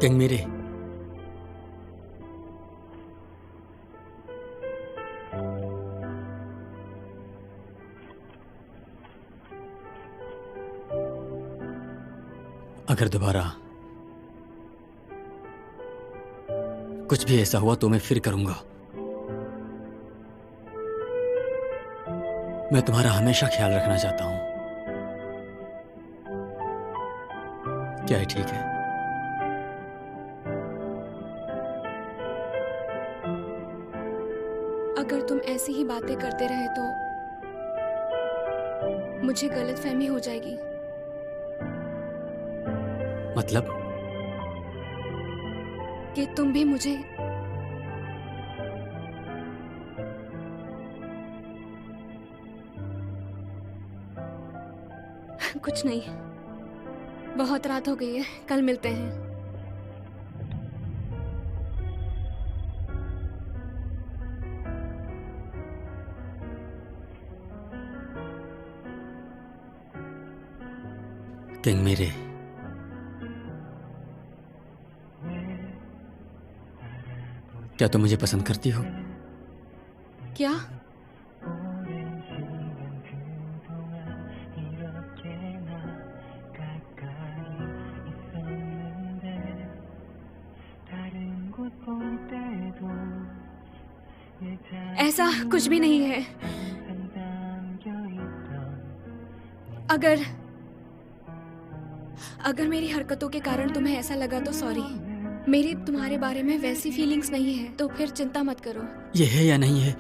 King मेरे, अगर दोबारा कुछ भी ऐसा हुआ तो मैं फिर करूंगा। मैं तुम्हारा हमेशा ख्याल रखना चाहता हूं। क्या है ठीक है? अगर तुम ऐसी ही बातें करते रहे तो मुझे गलतफहमी हो जाएगी। मतलब? कि तुम भी मुझे कुछ नहीं, बहुत रात हो गई है, कल मिलते हैं। किंग मेरे, क्या तुम मुझे पसंद करती हो? क्या? ऐसा कुछ भी नहीं है। अगर अगर मेरी हरकतों के कारण तुम्हें ऐसा लगा तो सॉरी। मेरी तुम्हारे बारे में वैसी फीलिंग्स नहीं है, तो फिर चिंता मत करो। ये है या नहीं है?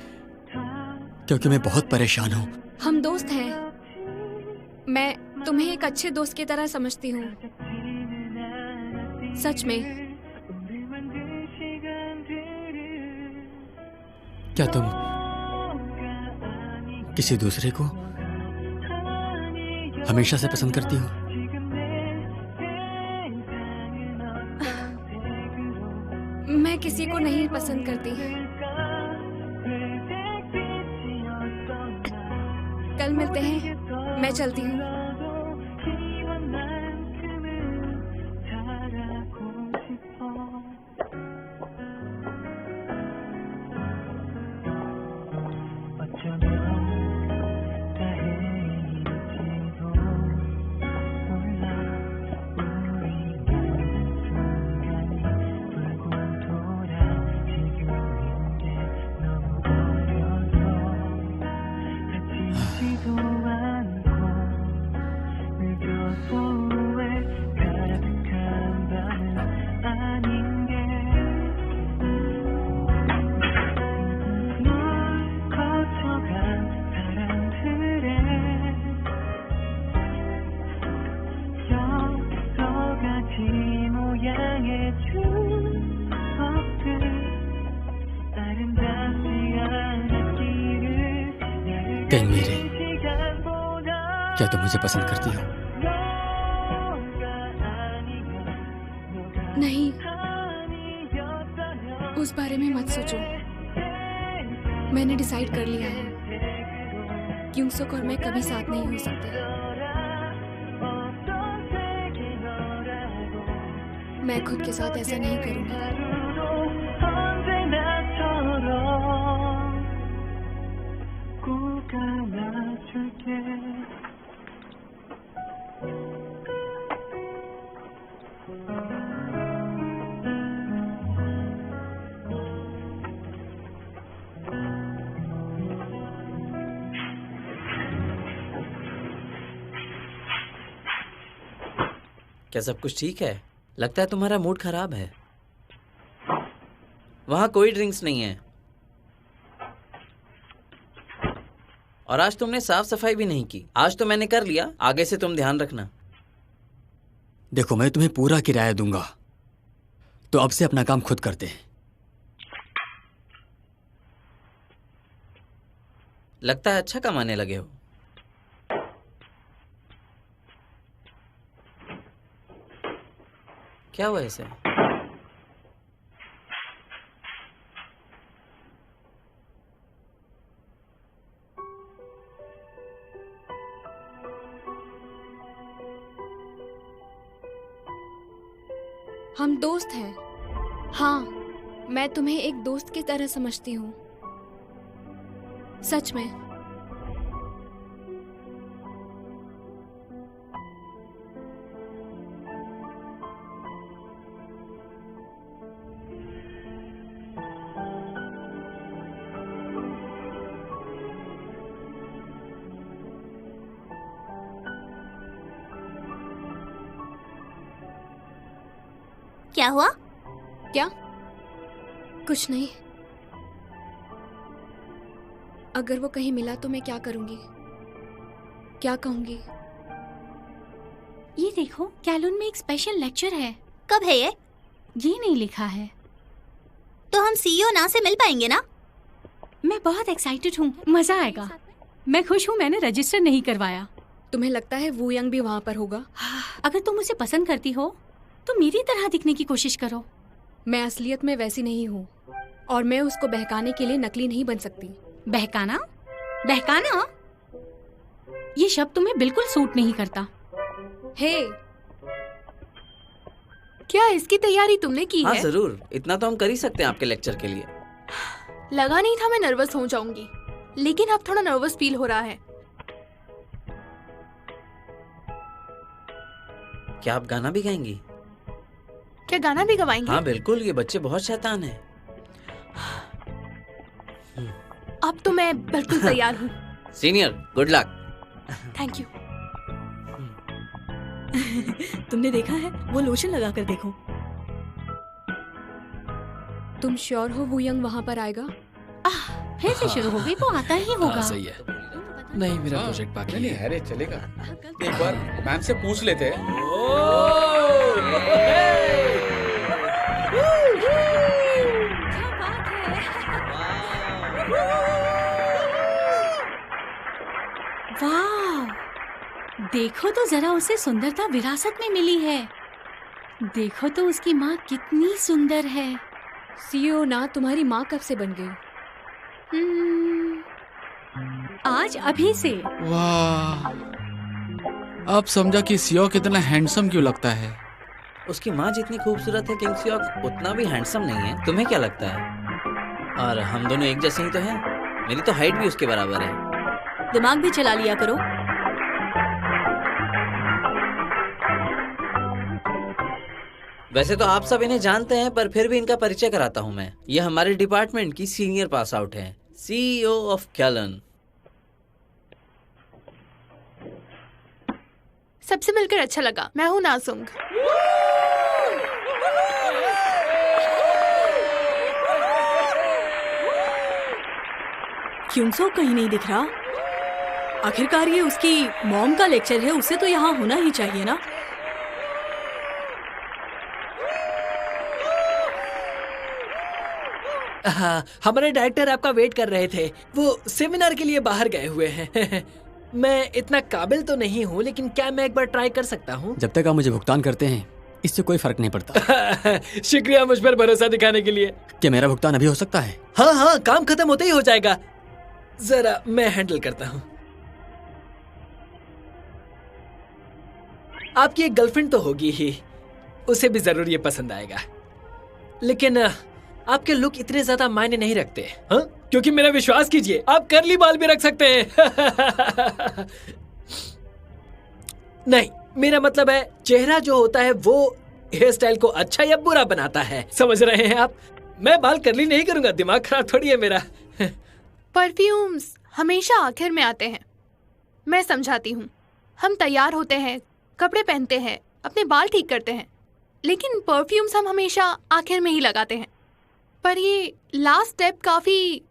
क्योंकि मैं बहुत परेशान हूं। हम दोस्त हैं। मैं तुम्हें एक अच्छे दोस्त की तरह समझती हूँ, सच में। क्या तुम किसी दूसरे को हमेशा से पसंद करती हो? मैं किसी को नहीं पसंद करती। कल मिलते हैं, मैं चलती हूँ। किंग मेरे, क्या तुम मुझे पसंद करती हो? नहीं, उस बारे में मत सोचो। मैंने डिसाइड कर लिया है, क्योंसुक और मैं कभी साथ नहीं हो सकते। मैं खुद के साथ ऐसा नहीं करूंगी। क्या सब कुछ ठीक है? लगता है तुम्हारा मूड खराब है। वहां कोई ड्रिंक्स नहीं है और आज तुमने साफ सफाई भी नहीं की। आज तो मैंने कर लिया, आगे से तुम ध्यान रखना। देखो, मैं तुम्हें पूरा किराया दूंगा, तो अब से अपना काम खुद करते हैं। लगता है अच्छा कमाने लगे हो। क्या हुआ ऐसे? हम दोस्त हैं। हाँ, मैं तुम्हें एक दोस्त की तरह समझती हूँ, सच में। क्या हुआ? क्या? कुछ नहीं। अगर वो कहीं मिला तो मैं क्या करूंगी, क्या कहूंगी? ये देखो, कैलून में एक स्पेशल लेक्चर है। कब है ये? ये नहीं लिखा है। तो हम सीईओ ना से मिल पाएंगे ना? मैं बहुत एक्साइटेड हूँ, मजा आएगा। मैं खुश हूँ मैंने रजिस्टर नहीं करवाया। तुम्हें लगता है वू यंग भी वहां पर होगा? अगर तुम उसे पसंद करती हो तो मेरी तरह दिखने की कोशिश करो। मैं असलियत में वैसी नहीं हूँ और मैं उसको बहकाने के लिए नकली नहीं बन सकती। बहकाना? बहकाना? ये शब्द तुम्हें बिल्कुल सूट नहीं करता। हे, क्या इसकी तैयारी तुमने की हाँ है? जरूर, इतना तो हम कर ही सकते हैं आपके लेक्चर के लिए। लगा नहीं था मैं नर्वस हो जाऊंगी, लेकिन अब थोड़ा नर्वस फील हो रहा है। क्या आप गाना भी गाएंगी? क्या गाना भी गवाएंगे? हाँ बिल्कुल, ये बच्चे बहुत शैतान हैं। अब तो मैं बिल्कुल तैयार हूँ। Senior, good luck. Thank you. तुमने देखा है? वो लोशन लगा कर देखो। तुम श्योर हो वू यंग वहाँ पर आएगा? फिर से शुरू हो गई, वो आता ही होगा। सही है। नहीं, मेरा प्रोजेक्ट बाकी नहीं, है। अरे चलेगा। एक बार मैम से पूछ लेते हैं। वाह, देखो तो जरा, उसे सुंदरता विरासत में मिली है। देखो तो उसकी माँ कितनी सुंदर है। सीईओ ना, तुम्हारी माँ कब से बन गई? आज अभी से। वाह, अब समझा कि सीओ कितना हैंडसम क्यों लगता है। उसकी माँ जितनी खूबसूरत है, किंग सियोक उतना भी हैंडसम नहीं है। तुम्हें क्या लगता है? और हम दोनों एक जैसे ही तो हैं। मेरी तो हाइट भी उसके बराबर है। दिमाग भी चला लिया करो। वैसे तो आप सब इन्हें जानते हैं, पर फिर भी इनका परिचय कराता हूँ मैं। ये हमारे डिपार्टमेंट की सीनियर पास आउट है, सीईओ ऑफ कैलन। सबसे मिलकर अच्छा लगा। मैं हूँ नासुंग। क्योंसो कहीं नहीं दिख रहा। आखिरकार ये उसकी मॉम का लेक्चर है, उसे तो यहाँ होना ही चाहिए ना। हाँ, हमारे डायरेक्टर आपका वेट कर रहे थे। वो सेमिनार के लिए बाहर गए हुए हैं। मैं इतना काबिल तो नहीं हूँ, लेकिन क्या मैं एक बार ट्राई कर सकता हूँ? जब तक आप मुझे भुगतान करते हैं, इससे कोई फर्क नहीं पड़ता। शुक्रिया मुझ पर भरोसा दिखाने के लिए। क्या मेरा भुगतान अभी हो सकता है? हाँ हाँ, काम खत्म होते ही हो जाएगा। जरा मैं हैंडल करता हूँ। आपकी एक गर्लफ्रेंड तो होगी ही, उसे भी जरूर ये पसंद आएगा। लेकिन आपके लुक इतने ज्यादा मायने नहीं रखते, हाँ? क्योंकि मेरा विश्वास कीजिए, आप कर्ली बाल भी रख सकते हैं। नहीं, मेरा मतलब है चेहरा जो होता है वो हेयर स्टाइल को अच्छा या बुरा बनाता है, समझ रहे हैं आप? मैं बाल कर्ली नहीं करूंगा, दिमाग खराब थोड़ी है मेरा। परफ्यूम्स हमेशा आखिर में आते हैं। मैं समझाती हूँ। हम तैयार होते हैं, कपड़े पहनते हैं, अपने बाल ठीक करते हैं, लेकिन परफ्यूम्स हम हमेशा आखिर में ही लगाते हैं। पर ये लास्ट स्टेप काफी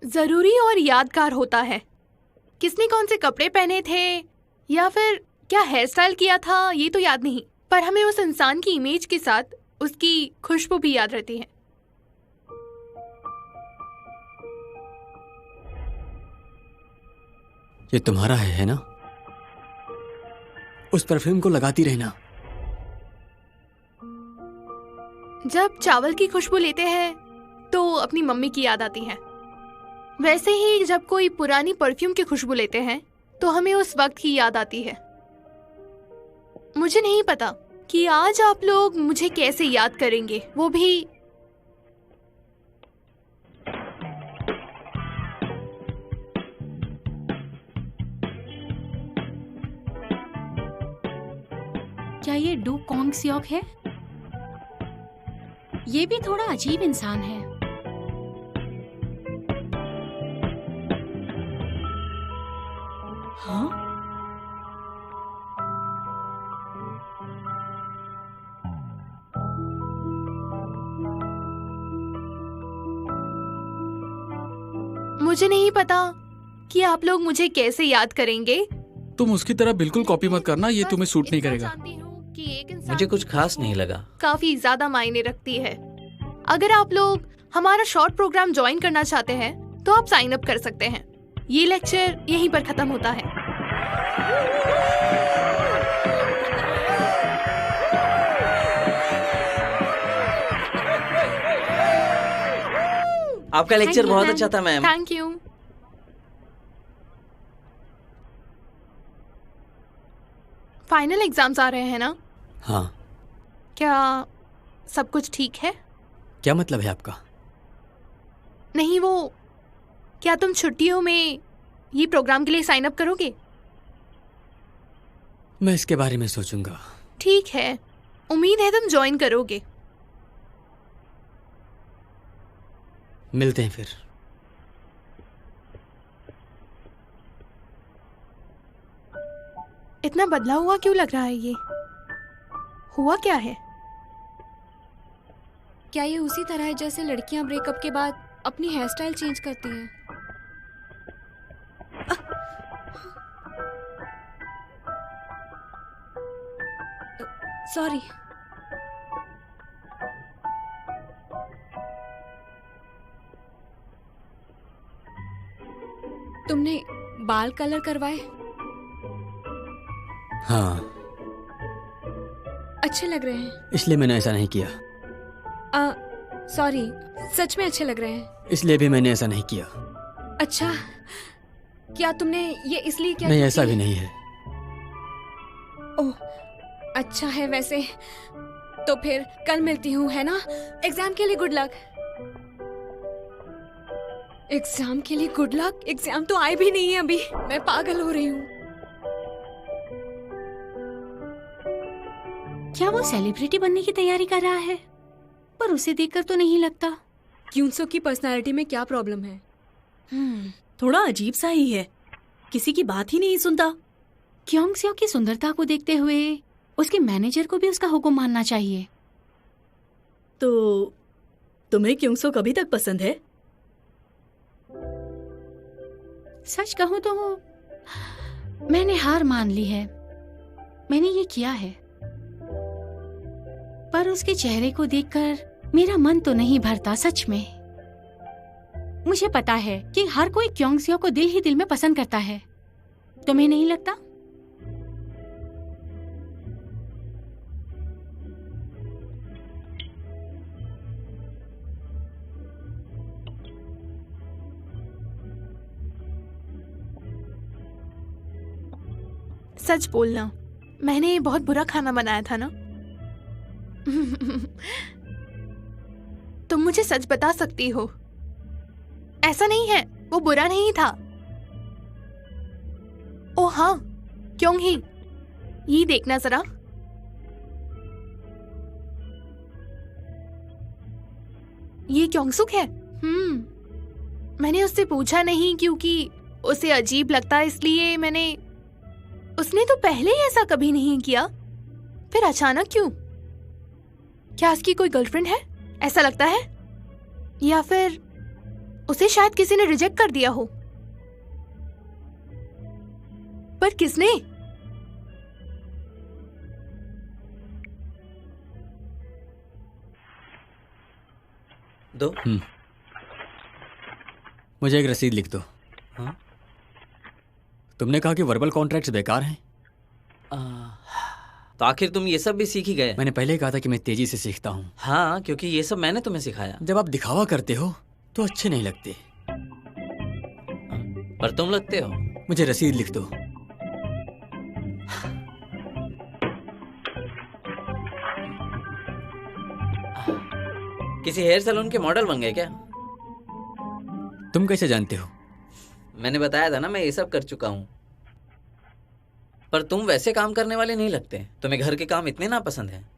जरूरी और यादगार होता है। किसने कौन से कपड़े पहने थे या फिर क्या हेयर स्टाइल किया था, ये तो याद नहीं, पर हमें उस इंसान की इमेज के साथ उसकी खुशबू भी याद रहती है। ये तुम्हारा है ना? उस परफ्यूम को लगाती रहना। जब चावल की खुशबू लेते हैं तो अपनी मम्मी की याद आती है। वैसे ही जब कोई पुरानी परफ्यूम की खुशबू लेते हैं तो हमें उस वक्त की याद आती है। मुझे नहीं पता कि आज आप लोग मुझे कैसे याद करेंगे, वो भी क्या ये डू कॉन्ग सियोक है? ये भी थोड़ा अजीब इंसान है। हाँ? मुझे नहीं पता कि आप लोग मुझे कैसे याद करेंगे। तुम उसकी तरह बिल्कुल कॉपी मत करना, ये तुम्हें सूट नहीं इतना करेगा। जानती हूँ कि एक इंसान मुझे कुछ की खास नहीं लगा। काफी ज्यादा मायने रखती है। अगर आप लोग हमारा शॉर्ट प्रोग्राम ज्वाइन करना चाहते हैं तो आप साइन अप कर सकते हैं। ये लेक्चर यहीं पर खत्म होता है। आपका लेक्चर बहुत अच्छा था ma'am. Thank you. Final exams आ रहे हैं ना? हाँ। क्या सब कुछ ठीक है? क्या मतलब है आपका? नहीं, वो क्या तुम छुट्टियों में ये प्रोग्राम के लिए साइन अप करोगे? मैं इसके बारे में सोचूंगा। ठीक है, उम्मीद है तुम ज्वाइन करोगे। मिलते हैं फिर। इतना बदला हुआ क्यों लग रहा है ये? हुआ क्या है? क्या ये उसी तरह है जैसे लड़कियां ब्रेकअप के बाद अपनी हेयर स्टाइल चेंज करती हैं? सॉरी। तुमने बाल कलर करवाए? हाँ, अच्छे लग रहे हैं। इसलिए मैंने ऐसा नहीं किया। सॉरी, सच में अच्छे लग रहे हैं। इसलिए भी मैंने ऐसा नहीं किया। अच्छा, क्या तुमने ये इसलिए क्या? नहीं, ऐसा भी नहीं है। ओह, अच्छा है वैसे। तो फिर कल मिलती हूँ, है ना? एग्जाम के लिए गुड लक। एग्जाम के लिए गुड लक? एग्जाम तो आए भी नहीं है अभी। मैं पागल हो रही हूँ। क्या वो सेलिब्रिटी बनने की तैयारी कर रहा है? पर उसे देखकर तो नहीं लगता। क्यूंसो की पर्सनालिटी में क्या प्रॉब्लम है? थोड़ा अजीब सा ही है, किसी की बात ही नहीं सुनता। क्योंग सियो की सुंदरता को देखते हुए उसके मैनेजर को भी उसका हुक्म मानना चाहिए। तो तुम्हें क्योंसो कभी तक पसंद है? सच कहूं तो मैंने हार मान ली है। मैंने ये किया है, पर उसके चेहरे को देखकर मेरा मन तो नहीं भरता सच में। मुझे पता है कि हर कोई क्योंग सियो को दिल ही दिल में पसंद करता है। तुम्हें नहीं लगता? सच बोलना, मैंने बहुत बुरा खाना बनाया था ना? तुम मुझे सच बता सकती हो। ऐसा नहीं है, वो बुरा नहीं था। ओ हाँ, क्यों ही, ये देखना जरा। ये क्योंगसुक है। मैंने उससे पूछा नहीं क्योंकि उसे अजीब लगता, इसलिए मैंने। उसने तो पहले ही ऐसा कभी नहीं किया, फिर अचानक क्यों? क्या उसकी कोई गर्लफ्रेंड है? ऐसा लगता है, या फिर उसे शायद किसी ने रिजेक्ट कर दिया हो। पर किसने? दो। मुझे एक रसीद लिख दो। हाँ? तुमने कहा कि वर्बल कॉन्ट्रैक्ट्स बेकार हैं। तो आखिर तुम ये सब भी सीख ही गए? मैंने पहले कहा था कि मैं तेजी से सीखता हूँ। हाँ, क्योंकि ये सब मैंने तुम्हें सिखाया। जब आप दिखावा करते हो तो अच्छे नहीं लगते। पर तुम लगते हो। मुझे रसीद लिख दो। किसी हेयर सैलून के मॉडल बन गए क्या? तुम कैसे जानते हो? मैंने बताया था ना, मैं ये सब कर चुका हूँ। पर तुम वैसे काम करने वाले नहीं लगते। तुम्हें घर के काम इतने नापसंद हैं,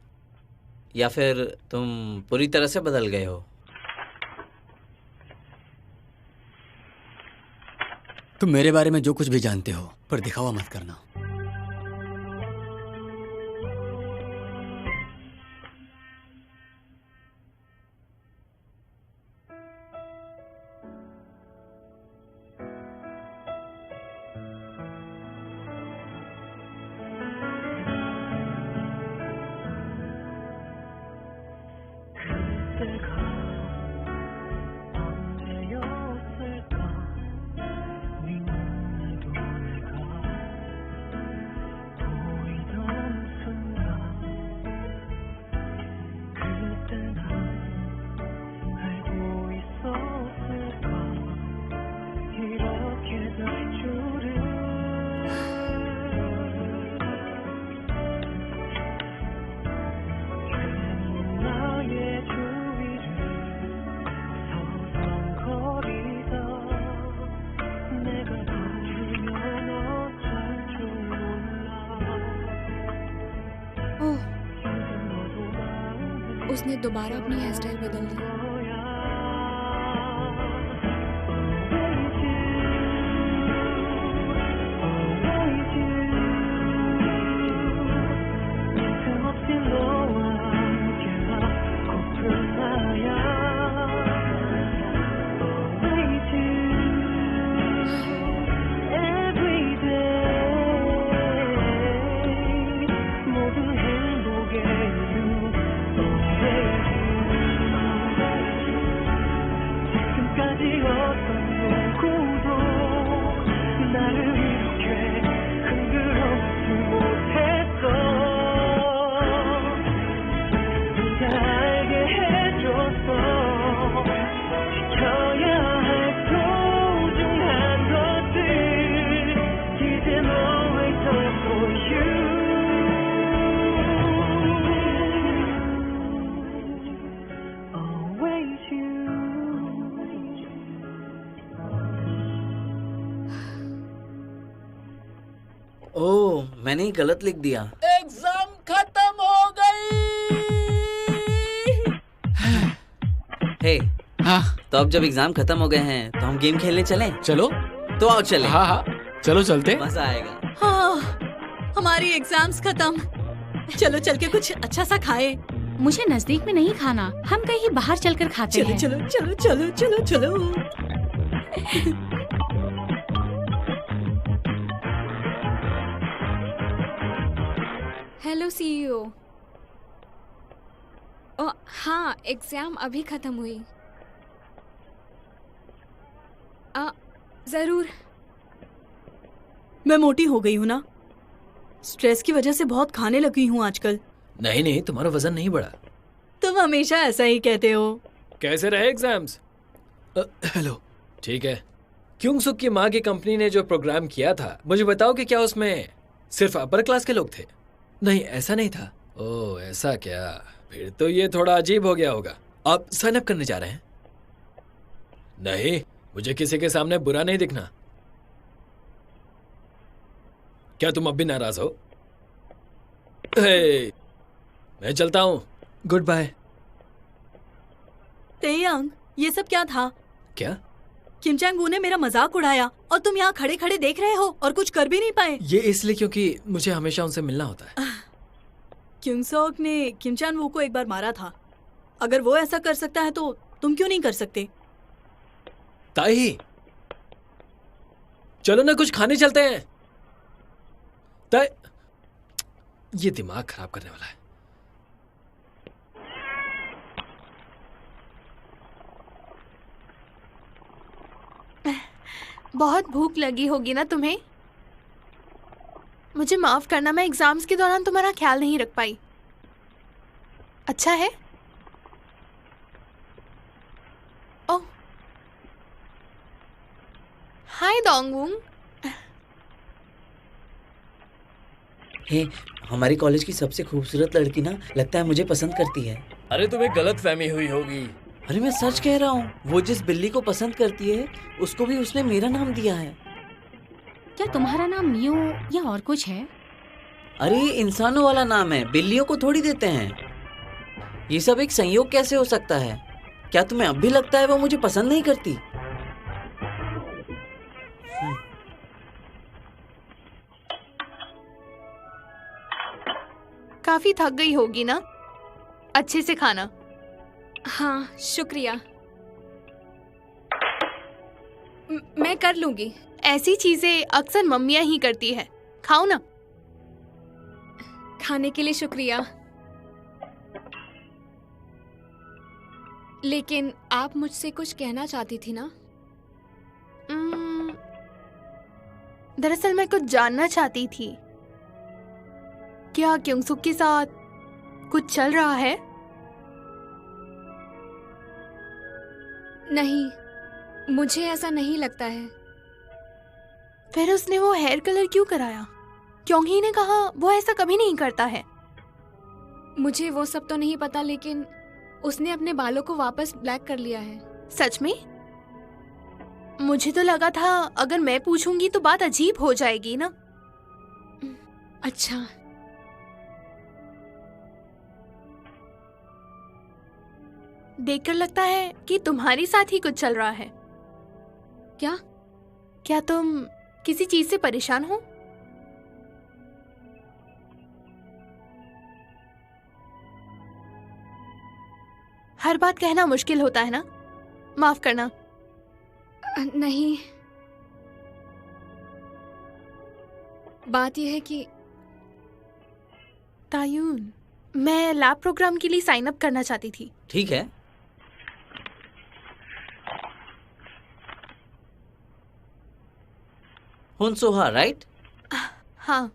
या फिर तुम पूरी तरह से बदल गए हो? तुम मेरे बारे में जो कुछ भी जानते हो, पर दिखावा मत करना। उसने दोबारा अपनी हेयर स्टाइल बदल दी। ओह, मैंने ही गलत लिख दिया। एग्जाम खत्म हो गई। हे, हाँ तो अब जब एग्जाम खत्म हो गए हैं तो हम गेम खेलने चलें? चलो। तो आओ चलें। हाँ हाँ चलो चलते। मजा आएगा। हाँ, हमारी एग्जाम्स खत्म। चलो चल के कुछ अच्छा सा खाए। मुझे नजदीक में नहीं खाना, हम कहीं बाहर चलकर खाते चलो हैं। चलो चलो चलो चलो चलो। Hello CEO. हाँ, एग्जाम अभी खत्म हुई। जरूर। मैं मोटी हो गई हूँ ना, स्ट्रेस की वजह से बहुत खाने लगी हूँ आजकल। नहीं नहीं, तुम्हारा वजन नहीं बढ़ा। तुम हमेशा ऐसा ही कहते हो। कैसे रहे एग्जाम्स? हेलो। ठीक है। क्योंगसुक की माँ की कंपनी ने जो प्रोग्राम किया था, मुझे बताओ कि क्या उसमें सिर्फ अपर क्लास के लोग थे? नहीं, ऐसा नहीं था। ओह, ऐसा क्या? फिर तो ये थोड़ा अजीब हो गया होगा। आप साइन अप करने जा रहे हैं? नहीं, मुझे किसी के सामने बुरा नहीं दिखना। क्या तुम अब भी नाराज हो? हे, मैं चलता हूँ। Good bye. तेयांग, ये सब क्या था? क्या? किम चांग वू ने मेरा मजाक उड़ाया और तुम यहाँ खड़े खड़े देख रहे हो और कुछ कर भी नहीं पाए। ये इसलिए क्योंकि मुझे हमेशा उनसे मिलना होता है। क्योंगसोक ने किम चांग वू को एक बार मारा था। अगर वो ऐसा कर सकता है तो तुम क्यों नहीं कर सकते? ताई, चलो ना कुछ खाने चलते हैं। ताई, ये दिमाग खराब करने वाला है। बहुत भूख लगी होगी ना तुम्हें? मुझे माफ करना, मैं एग्जाम्स के दौरान तुम्हारा ख्याल नहीं रख पाई। अच्छा है? ओह, हाय डोंगवूंग। हे, हमारी कॉलेज की सबसे खूबसूरत लड़की ना, लगता है मुझे पसंद करती है। अरे तुम्हें गलत फहमी हुई होगी। अरे मैं सच कह रहा हूँ, वो जिस बिल्ली को पसंद करती है उसको भी उसने मेरा नाम दिया है। क्या तुम्हारा नाम मियो या और कुछ है? अरे ये इंसानों वाला नाम है, बिल्लियों को थोड़ी देते हैं। ये सब एक संयोग कैसे हो सकता है? क्या तुम्हें अब भी लगता है वो मुझे पसंद नहीं करती? काफी थक गई होगी ना, अच्छे से खाना। हाँ शुक्रिया, मैं कर लूंगी। ऐसी चीजें अक्सर मम्मियाँ ही करती है, खाओ ना। खाने के लिए शुक्रिया, लेकिन आप मुझसे कुछ कहना चाहती थी ना? दरअसल मैं कुछ जानना चाहती थी, क्या क्योंगसुक के साथ कुछ चल रहा है? नहीं, मुझे ऐसा नहीं लगता है। फिर उसने वो हेयर कलर क्यों कराया? क्योंकि ने कहा वो ऐसा कभी नहीं करता है। मुझे वो सब तो नहीं पता, लेकिन उसने अपने बालों को वापस ब्लैक कर लिया है। सच में? मुझे तो लगा था अगर मैं पूछूंगी तो बात अजीब हो जाएगी ना। अच्छा, देखकर लगता है कि तुम्हारे साथ ही कुछ चल रहा है। क्या? क्या तुम किसी चीज से परेशान हो? हर बात कहना मुश्किल होता है ना, माफ करना। नहीं, बात यह है कि तायून, मैं लैब प्रोग्राम के लिए साइन अप करना चाहती थी। ठीक है, हुनसोहा राइट? हाँ।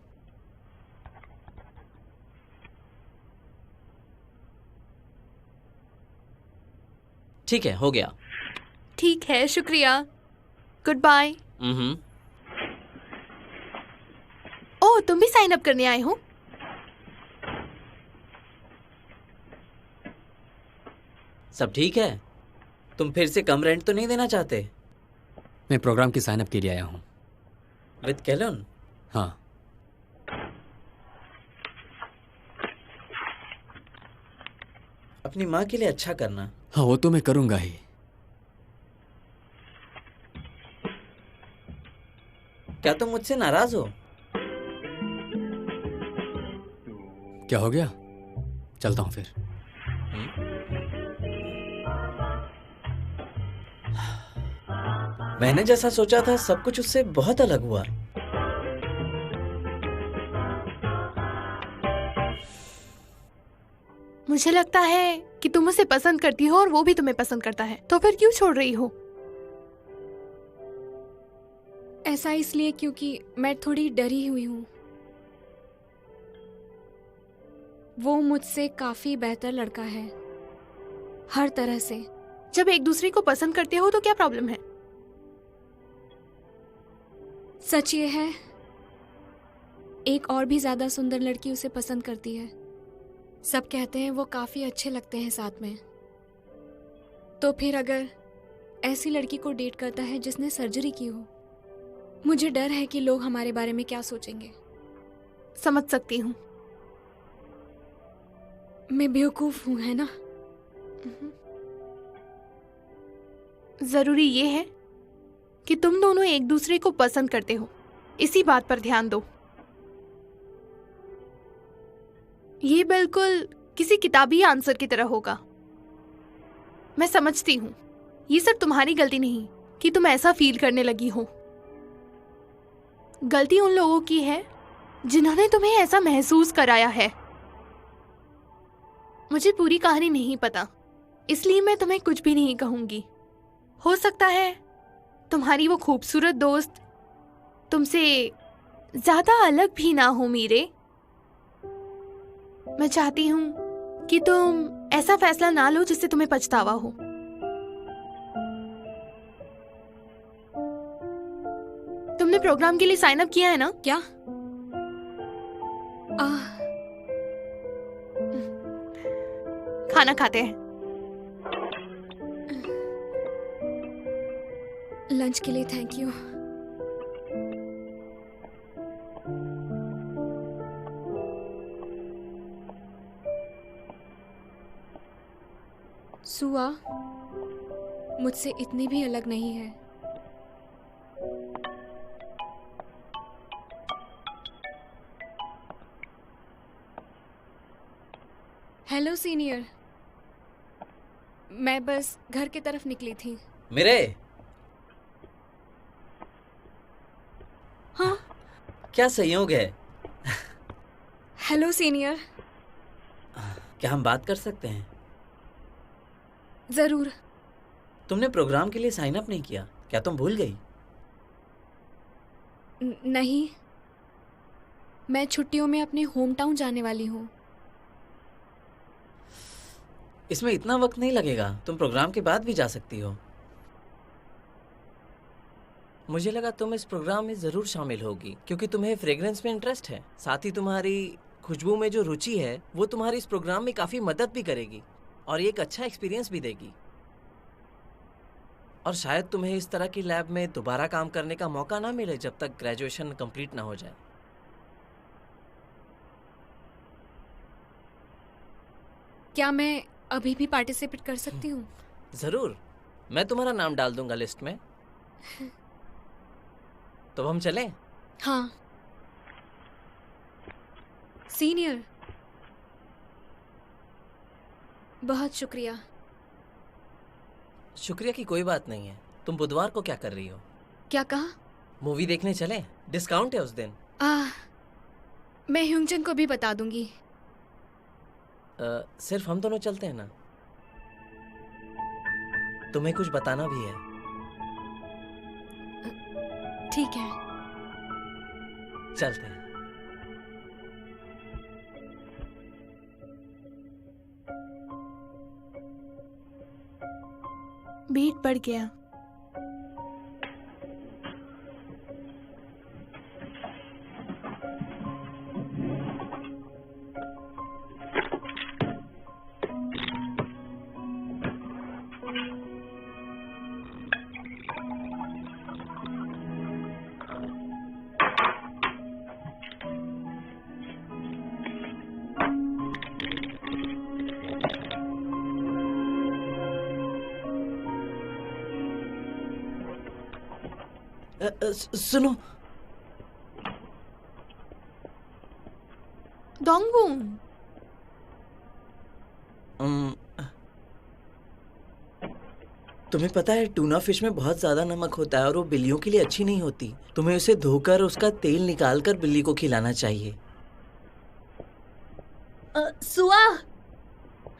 ठीक है, हो गया। ठीक है, शुक्रिया, गुड बाय। ओह, तुम भी साइन अप करने आए हो? सब ठीक है? तुम फिर से कम रेंट तो नहीं देना चाहते? मैं प्रोग्राम की साइन अप के लिए आया हूँ। विद कैलन? हाँ। अपनी माँ के लिए अच्छा करना। हाँ, वो तो मैं करूँगा ही। क्या तुम मुझसे नाराज हो? क्या हो गया? चलता हूँ फिर। मैंने जैसा सोचा था सब कुछ उससे बहुत अलग हुआ। मुझे लगता है कि तुम उसे पसंद करती हो और वो भी तुम्हें पसंद करता है, तो फिर क्यों छोड़ रही हो? ऐसा इसलिए क्योंकि मैं थोड़ी डरी हुई हूँ। वो मुझसे काफी बेहतर लड़का है, हर तरह से। जब एक दूसरे को पसंद करते हो तो क्या प्रॉब्लम है? सच ये है, एक और भी ज्यादा सुंदर लड़की उसे पसंद करती है। सब कहते हैं वो काफी अच्छे लगते हैं साथ में। तो फिर अगर ऐसी लड़की को डेट करता है जिसने सर्जरी की हो, मुझे डर है कि लोग हमारे बारे में क्या सोचेंगे। समझ सकती हूँ। मैं बेवकूफ हूँ, है ना? जरूरी ये है कि तुम दोनों एक दूसरे को पसंद करते हो, इसी बात पर ध्यान दो। ये बिल्कुल किसी किताबी आंसर की तरह होगा। मैं समझती हूँ, ये सब तुम्हारी गलती नहीं कि तुम ऐसा फील करने लगी हो। गलती उन लोगों की है जिन्होंने तुम्हें ऐसा महसूस कराया है। मुझे पूरी कहानी नहीं पता, इसलिए मैं तुम्हें कुछ भी नहीं कहूंगी। हो सकता है तुम्हारी वो खूबसूरत दोस्त तुमसे ज्यादा अलग भी ना हो मीरे। मैं चाहती हूं कि तुम ऐसा फैसला ना लो जिससे तुम्हें पछतावा हो। तुमने प्रोग्राम के लिए साइन अप किया है ना? क्या? खाना खाते हैं। लंच के लिए थैंक यू। सुआ मुझसे इतनी भी अलग नहीं है। हेलो सीनियर, मैं बस घर की तरफ निकली थी। मेरे हाँ क्या संयोग है। Hello senior. क्या हम बात कर सकते हैं? जरूर। तुमने प्रोग्राम के लिए साइन अप नहीं किया, क्या तुम भूल गई? नहीं, मैं छुट्टियों में अपने होम टाउन जाने वाली हूँ। इसमें इतना वक्त नहीं लगेगा, तुम प्रोग्राम के बाद भी जा सकती हो। मुझे लगा तुम इस प्रोग्राम में जरूर शामिल होगी क्योंकि तुम्हें फ्रेग्रेंस में इंटरेस्ट है। साथ ही तुम्हारी खुशबू में जो रुचि है वो तुम्हारी इस प्रोग्राम में काफी मदद भी करेगी और ये एक अच्छा एक्सपीरियंस भी देगी। और शायद तुम्हें इस तरह की लैब में दोबारा काम करने का मौका ना मिले जब तक ग्रेजुएशन कंप्लीट ना हो जाए। क्या मैं अभी भी पार्टिसिपेट कर सकती हूँ? जरूर, मैं तुम्हारा नाम डाल दूंगा लिस्ट में। तो हम चलें? हाँ। सीनियर, बहुत शुक्रिया। शुक्रिया की कोई बात नहीं है। तुम बुधवार को क्या कर रही हो? क्या कहा? मूवी देखने चलें? डिस्काउंट है उस दिन। मैं ह्यूंगचन को भी बता दूंगी। सिर्फ हम दोनों चलते हैं ना? तुम्हें कुछ बताना भी है। ठीक है, चलते हैं। बीट बढ़ गया। सुनो, डोंगबून, तुम्हें पता है टूना फिश में बहुत ज्यादा नमक होता है और वो बिल्लियों के लिए अच्छी नहीं होती। तुम्हें उसे धोकर उसका तेल निकालकर बिल्ली को खिलाना चाहिए। सुआ,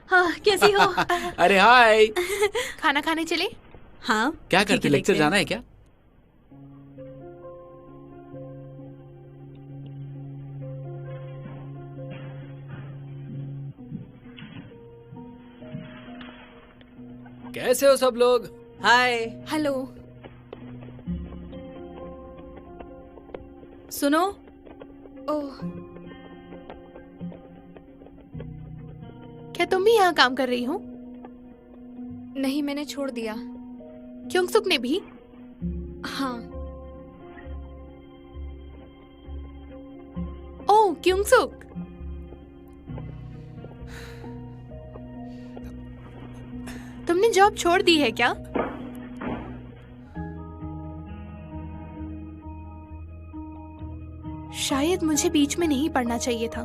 हाँ कैसी हो? अरे हाय। खाना खाने चले? हाँ क्या ठीक करते, है, लेक्चर देखते हैं। जाना है क्या? कैसे हो सब लोग? हाय। हेलो। सुनो, ओह, क्या तुम भी यहाँ काम कर रही हो? नहीं, मैंने छोड़ दिया। क्योंगसुक ने भी? हाँ। ओह क्योंगसुक, तुमने जॉब छोड़ दी है क्या? शायद मुझे बीच में नहीं पढ़ना चाहिए था।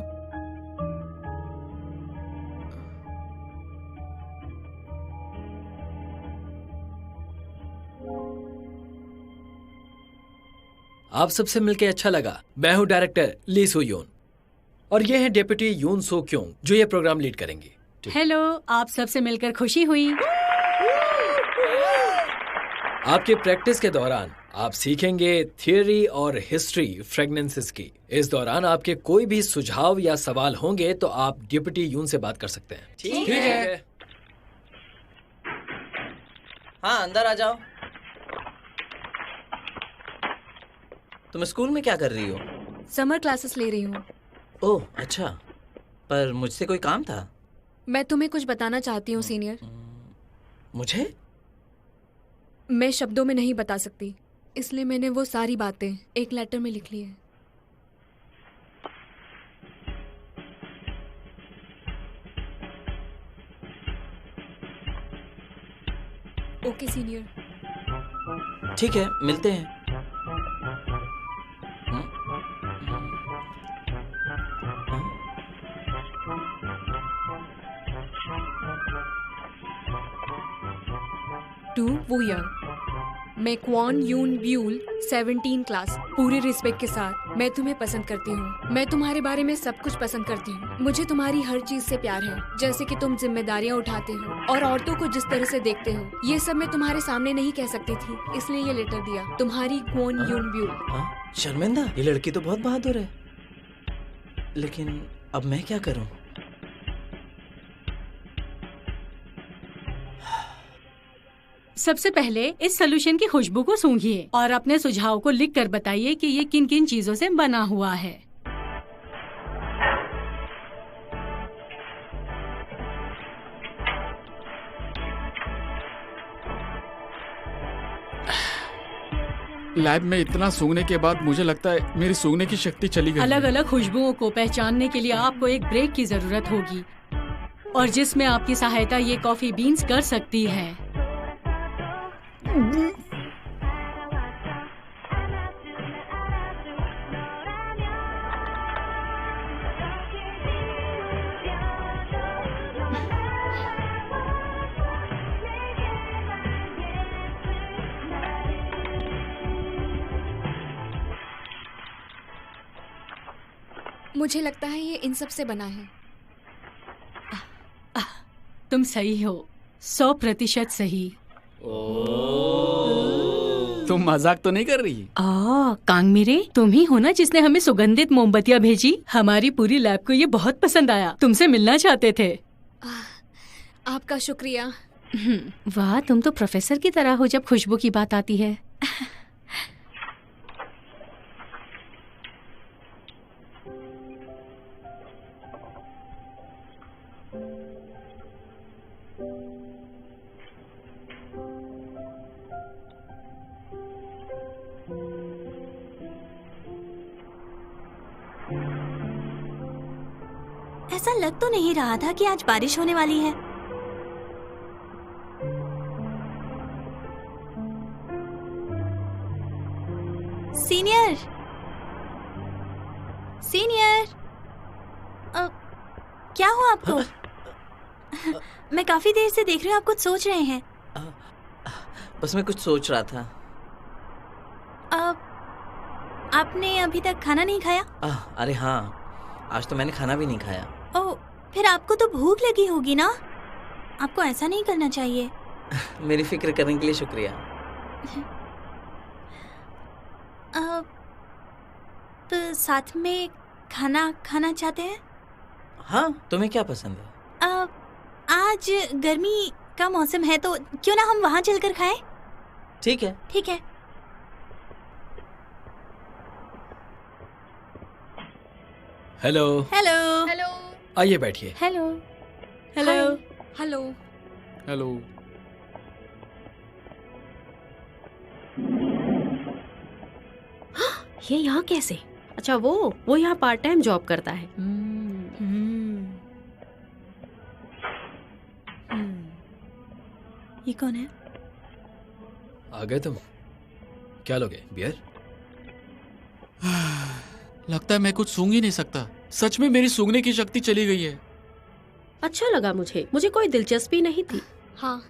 आप सबसे मिलके अच्छा लगा। मैं हूँ डायरेक्टर ली सो योन और ये है डेप्यूटी यून सो क्योंग जो ये प्रोग्राम लीड करेंगे। हेलो, आप सबसे मिलकर खुशी हुई। आपके प्रैक्टिस के दौरान आप सीखेंगे थियरी और हिस्ट्री फ्रेगनेंसेस की। इस दौरान आपके कोई भी सुझाव या सवाल होंगे तो आप डिप्टी यून से बात कर सकते हैं। ठीक है। हाँ, अंदर आ जाओ। तुम स्कूल में क्या कर रही हो? समर क्लासेस ले रही हूँ। ओह अच्छा, पर मुझसे कोई काम था? मैं तुम्हें कुछ बताना चाहती हूँ सीनियर। मुझे? मैं शब्दों में नहीं बता सकती, इसलिए मैंने वो सारी बातें एक लेटर में लिख ली है। Okay senior. ठीक है, मिलते हैं। टू वो यंग, मैं क्वान यून ब्यूल 17 क्लास। पूरे रिस्पेक्ट के साथ मैं तुम्हें पसंद करती हूँ। मैं तुम्हारे बारे में सब कुछ पसंद करती हूँ। मुझे तुम्हारी हर चीज से प्यार है, जैसे कि तुम जिम्मेदारियाँ उठाते हो और औरतों को जिस तरह से देखते हो। ये सब मैं तुम्हारे सामने नहीं कह सकती थी, इसलिए ये लेटर दिया। तुम्हारी क्वान यून ब्यूल। शर्मिंदा, ये लड़की तो बहुत बहादुर है, लेकिन अब मैं क्या करूँ? सबसे पहले इस सोल्यूशन की खुशबू को सूंघिए और अपने सुझाव को लिखकर बताइए कि ये किन किन चीजों से बना हुआ है। लैब में इतना सूंघने के बाद मुझे लगता है मेरी सूंघने की शक्ति चली गई। अलग अलग खुशबुओं को पहचानने के लिए आपको एक ब्रेक की जरूरत होगी, और जिसमें आपकी सहायता ये कॉफी बीन्स कर सकती है। मुझे लगता है ये इन सब से बना है। तुम सही हो, 100% सही। तुम मजाक तो नहीं कर रही? कांगमिरे, तुम ही हो ना जिसने हमें सुगंधित मोमबत्तियां भेजी? हमारी पूरी लैब को ये बहुत पसंद आया, तुमसे मिलना चाहते थे। आपका शुक्रिया। वाह, तुम तो प्रोफेसर की तरह हो जब खुशबू की बात आती है। ऐसा लग तो नहीं रहा था कि आज बारिश होने वाली है। सीनियर, सीनियर, क्या हुआ आपको? मैं काफी देर से देख रही हूँ, आप कुछ सोच रहे हैं। बस मैं कुछ सोच रहा था। आपने अभी तक खाना नहीं खाया? अरे हाँ, आज तो मैंने खाना भी नहीं खाया। ओह, फिर आपको तो भूख लगी होगी ना? आपको ऐसा नहीं करना चाहिए। मेरी फिक्र करने के लिए शुक्रिया। तो साथ में खाना खाना चाहते हैं? हाँ, तुम्हें क्या पसंद है? आज गर्मी का मौसम है, तो क्यों ना हम वहाँ चलकर खाएं? ठीक है। ठीक है। हेलो। हेलो। हेलो। आइए बैठिए। हेलो। हेलो। हेलो। हेलो। ये यहाँ कैसे? अच्छा, वो यहाँ पार्ट टाइम जॉब करता है। ये कौन है? आ गए तुम? क्या लोगे? बियर? लगता है मैं कुछ सूंघ ही नहीं सकता। सच में मेरी सूंघने की शक्ति चली गई है। अच्छा लगा मुझे कोई दिलचस्पी नहीं थी। हाँ,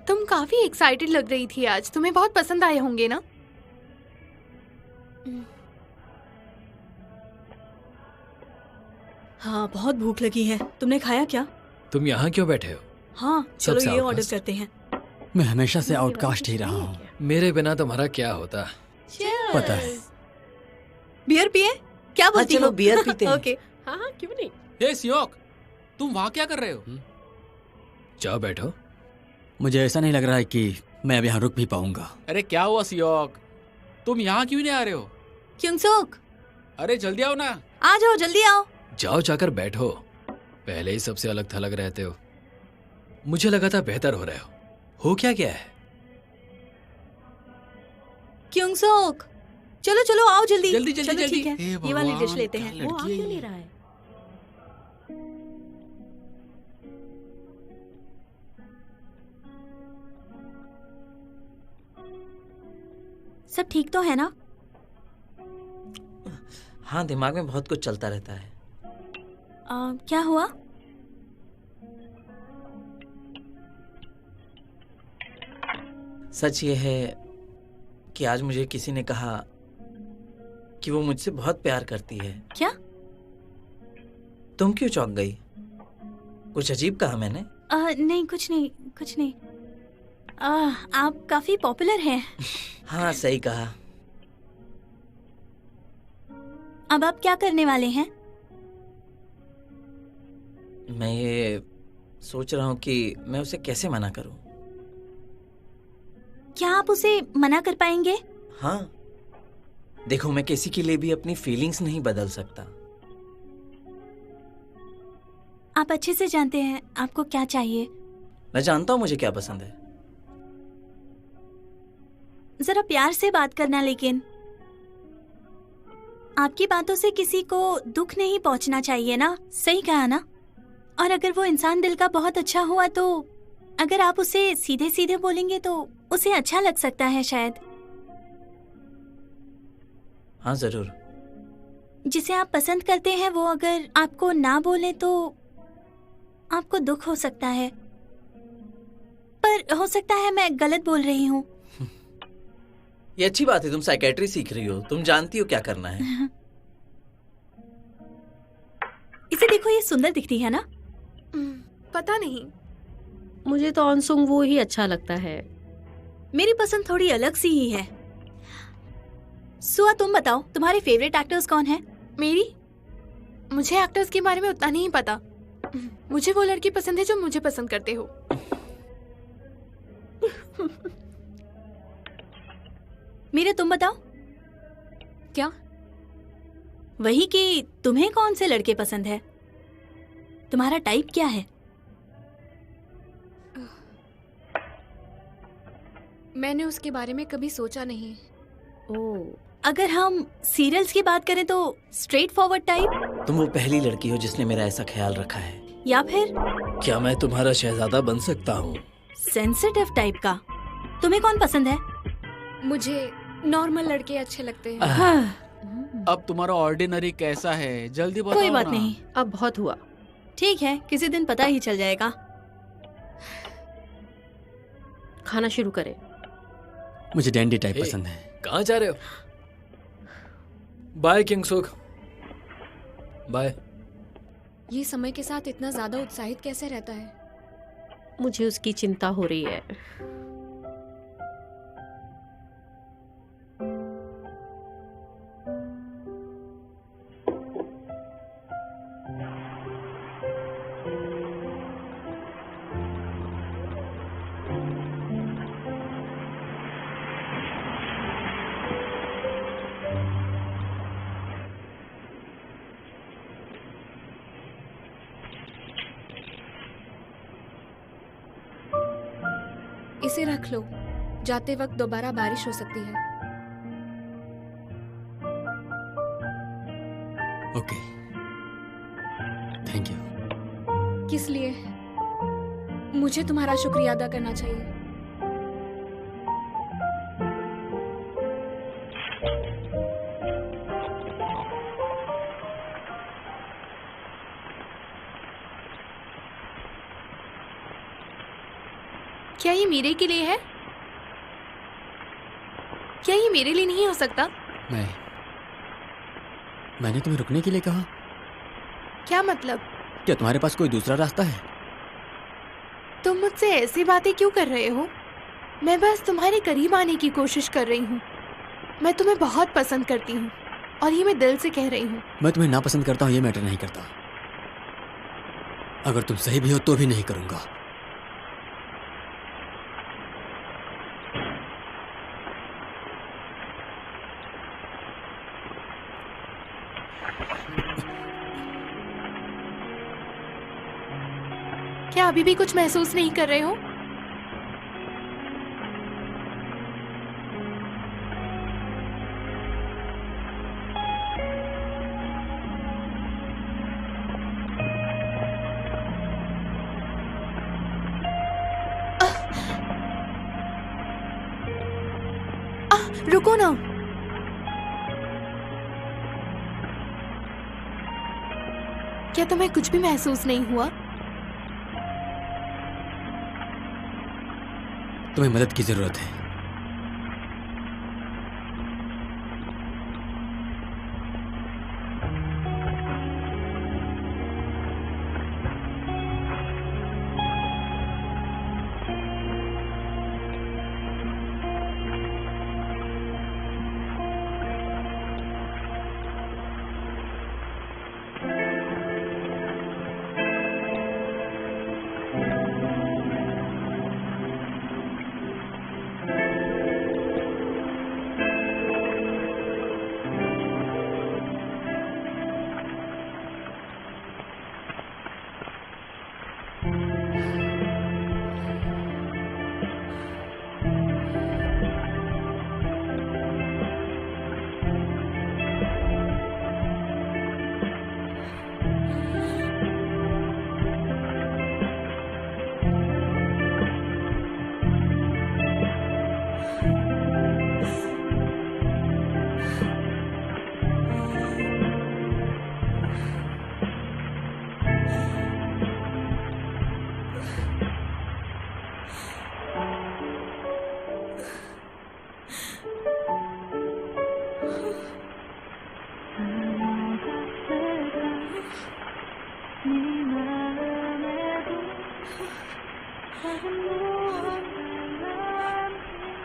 तुम काफी एक्साइटेड लग रही थी आज। तुम्हें बहुत पसंद आए होंगे ना? हाँ, बहुत भूख लगी है। तुमने खाया क्या? तुम यहाँ क्यों बैठे हो? हाँ, चलो ये ऑर्डर करते हैं। मैं हमेशा से आउटकास्ट ही रहा हूँ। मेरे बिना तुम्हारा क्या होता? पता है। बियर पिए? क्या बोलती चलो हो? बियर पीते हैं। ओके। हाँ, क्यों नहीं। हे सियोक, तुम वहाँ क्या कर रहे हो? जाओ बैठो। मुझे ऐसा नहीं लग रहा है कि मैं अब यहाँ रुक भी पाऊंगा। अरे क्या हुआ सियोक, तुम यहाँ क्यों नहीं आ रहे हो? क्योंसोक, अरे जल्दी आओ ना। आ जाओ, जल्दी आओ। जाओ, जाकर बैठो। पहले ही सबसे अलग थलग रहते हो। मुझे लगा था बेहतर हो रहे हो क्या क्या है? क्योंगसोक, चलो चलो आओ जल्दी जल्दी जल्दी चलो, जल्दी। ठीक है, हे ये वाली डिश भगवान, लेते क्या हैं। वो आ लड़की है क्यों ये? नहीं रहा है? सब ठीक तो है ना? हाँ, दिमाग में बहुत कुछ चलता रहता है। क्या हुआ? सच ये है कि आज मुझे किसी ने कहा कि वो मुझसे बहुत प्यार करती है। क्या? तुम क्यों चौंक गई? कुछ अजीब कहा मैंने? नहीं, कुछ नहीं, कुछ नहीं। आप काफी पॉपुलर हैं। हाँ, सही कहा। अब आप क्या करने वाले हैं? मैं ये सोच रहा हूँ कि मैं उसे कैसे मना करूँ। क्या आप उसे मना कर पाएंगे? हाँ, देखो, मैं किसी के लिए भी अपनी फीलिंग्स नहीं बदल सकता। आप अच्छे से जानते हैं आपको क्या चाहिए। मैं जानता हूँ मुझे क्या पसंद है। जरा प्यार से बात करना, लेकिन आपकी बातों से किसी को दुख नहीं पहुंचना चाहिए ना। सही कहा ना? और अगर वो इंसान दिल का बहुत अच्छा हुआ तो अगर आप उसे सीधे सीधे बोलेंगे तो उसे अच्छा लग सकता है शायद। हाँ, जरूर। जिसे आप पसंद करते हैं वो अगर आपको ना बोले तो आपको दुख हो सकता है। पर हो सकता है मैं गलत बोल रही हूँ। ये अच्छी बात है, तुम साइकेट्री सीख रही हो, तुम जानती हो क्या करना है। इसे देखो, ये सुंदर दिखती है ना? पता नहीं, मुझे तो ऑनसुंग वो ही अच्छा लगता है। मेरी पसंद थोड़ी अलग सी ही है। सुआ, तुम बताओ तुम्हारे फेवरेट एक्टर्स कौन हैं? मुझे एक्टर्स के बारे में उतना नहीं पता। मुझे वो लड़की पसंद है जो मुझे पसंद करते हो। मेरे तुम बताओ। क्या? वही कि तुम्हें कौन से लड़के पसंद है, तुम्हारा टाइप क्या है? मैंने उसके बारे में कभी सोचा नहीं। ओह, अगर हम सीरियल्स की बात करें तो स्ट्रेट फॉरवर्ड टाइप, तुम वो पहली लड़की हो जिसने मेरा ऐसा ख्याल रखा है। या फिर क्या मैं तुम्हारा शहजादा बन सकता हूँ? सेंसिटिव टाइप का? तुम्हें कौन पसंद है? मुझे नॉर्मल लड़के अच्छे लगते हैं। हाँ, अब तुम्हारा ऑर्डिनरी कैसा है, जल्दी बताओ कोई बात ना। नहीं, अब बहुत हुआ। ठीक है, किसी दिन पता ही चल जाएगा। खाना शुरू करें। मुझे डैंडी टाइप हे, पसंद है। कहाँ जा रहे हो? Bye Kingshuk, bye. ये समय के साथ इतना ज्यादा उत्साहित कैसे रहता है? मुझे उसकी चिंता हो रही है। इसे रख लो, जाते वक्त दोबारा बारिश हो सकती है। Okay, thank you. किस लिए? मुझे तुम्हारा शुक्रिया अदा करना चाहिए। क्या ये मेरे के लिए है? क्या ये मेरे लिए नहीं हो सकता? मैंने तुम्हें रुकने के लिए कहा। क्या मतलब? क्या तुम्हारे पास कोई दूसरा रास्ता है? तुम मुझसे ऐसी बातें क्यों कर रहे हो? मैं बस तुम्हारे करीब आने की कोशिश कर रही हूँ। मैं तुम्हें बहुत पसंद करती हूँ और ये मैं दिल से कह रही हूँ। मैं तुम्हें नापसंद करता हूँ ये मैटर नहीं करता। अगर तुम सही भी हो तो भी नहीं करूंगा। क्या अभी भी कुछ महसूस नहीं कर रहे हो? रुको ना। क्या तुम्हें कुछ भी महसूस नहीं हुआ? तुम्हें मदद की जरूरत है।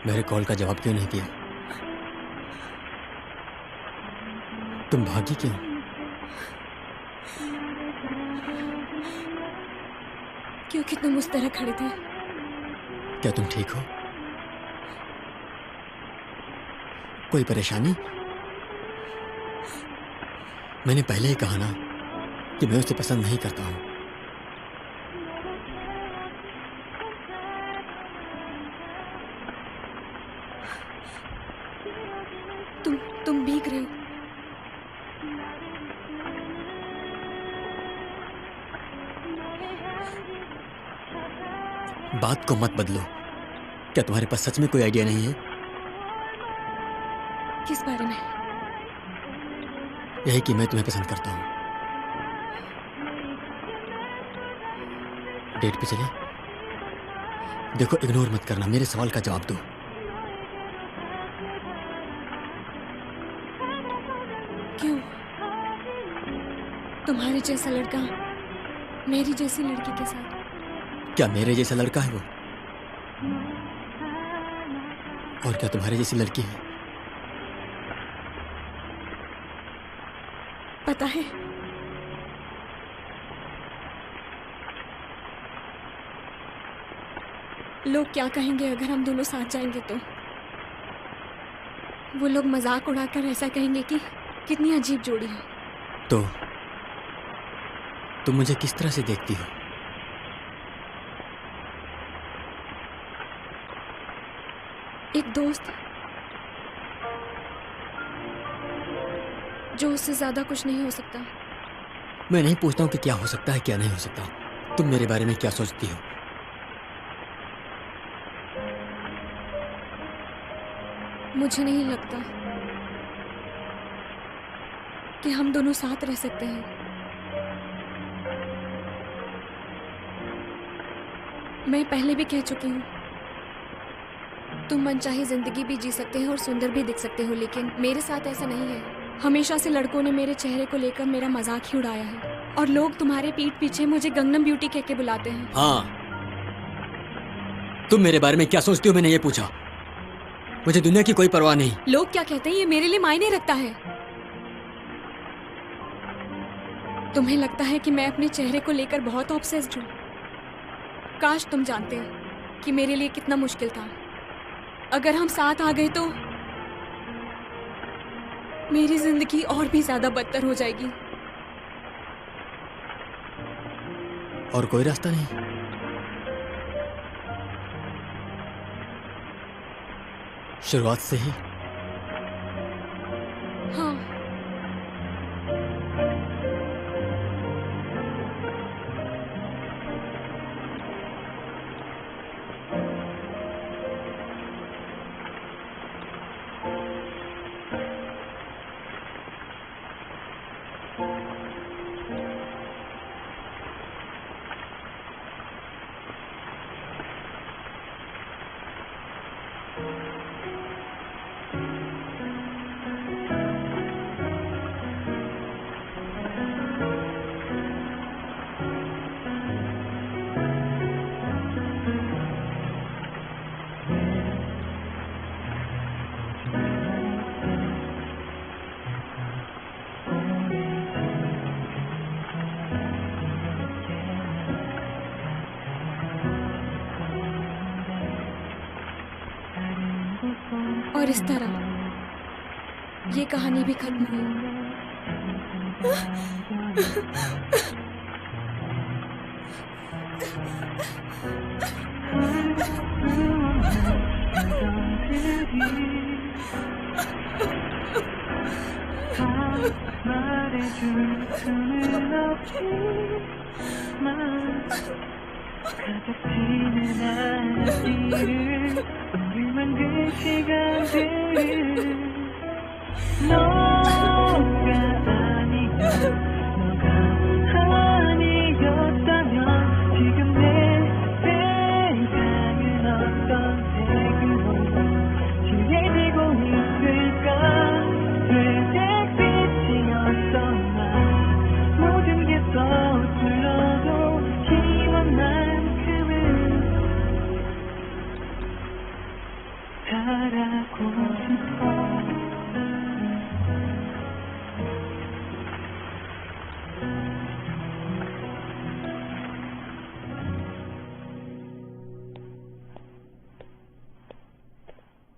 मेरे कॉल का जवाब क्यों नहीं किया? तुम भागी क्यों? क्योंकि तुम उस तरह खड़े थे। क्या तुम ठीक हो? कोई परेशानी? मैंने पहले ही कहा ना कि मैं उसे पसंद नहीं करता हूं। तुम भीग रहे हो। बात को मत बदलो। क्या तुम्हारे पास सच में कोई आइडिया नहीं है? किस बारे में? यही कि मैं तुम्हें पसंद करता हूं। डेट पे चले? देखो, इग्नोर मत करना, मेरे सवाल का जवाब दो। क्यों? तुम्हारे जैसा लड़का मेरी जैसी लड़की के साथ। क्या मेरे जैसा लड़का है वो? और क्या तुम्हारे जैसी लड़की है? पता है, लोग क्या कहेंगे अगर हम दोनों साथ जाएंगे तो? वो लोग मजाक उड़ाकर ऐसा कहेंगे कि कितनी अजीब जोड़ी है। तो तुम मुझे किस तरह से देखती हो? एक दोस्त जो उससे ज्यादा कुछ नहीं हो सकता। मैं नहीं पूछता हूं कि क्या हो सकता है क्या नहीं हो सकता। तुम मेरे बारे में क्या सोचती हो? मुझे नहीं लगता कि हम दोनों साथ रह सकते हैं। मैं पहले भी कह चुकी हूँ, तुम मनचाही जिंदगी भी जी सकते हो और सुंदर भी दिख सकते हो, लेकिन मेरे साथ ऐसा नहीं है। हमेशा से लड़कों ने मेरे चेहरे को लेकर मेरा मजाक ही उड़ाया है और लोग तुम्हारे पीठ पीछे मुझे गंगनम ब्यूटी कह के बुलाते हैं। हाँ, तुम मेरे बारे में क्या सोचती हो मैंने ये पूछा। मुझे दुनिया की कोई परवाह नहीं। लोग क्या कहते हैं ये मेरे लिए मायने रखता है। तुम्हें लगता है कि मैं अपने चेहरे को लेकर बहुत ऑब्सेस्ड हूँ। काश तुम जानते कि मेरे लिए कितना मुश्किल था। अगर हम साथ आ गए तो मेरी जिंदगी और भी ज्यादा बदतर हो जाएगी। और कोई रास्ता नहीं? शुरुआत से ही? हाँ। और इस तरह ये कहानी भी खत्म हुई।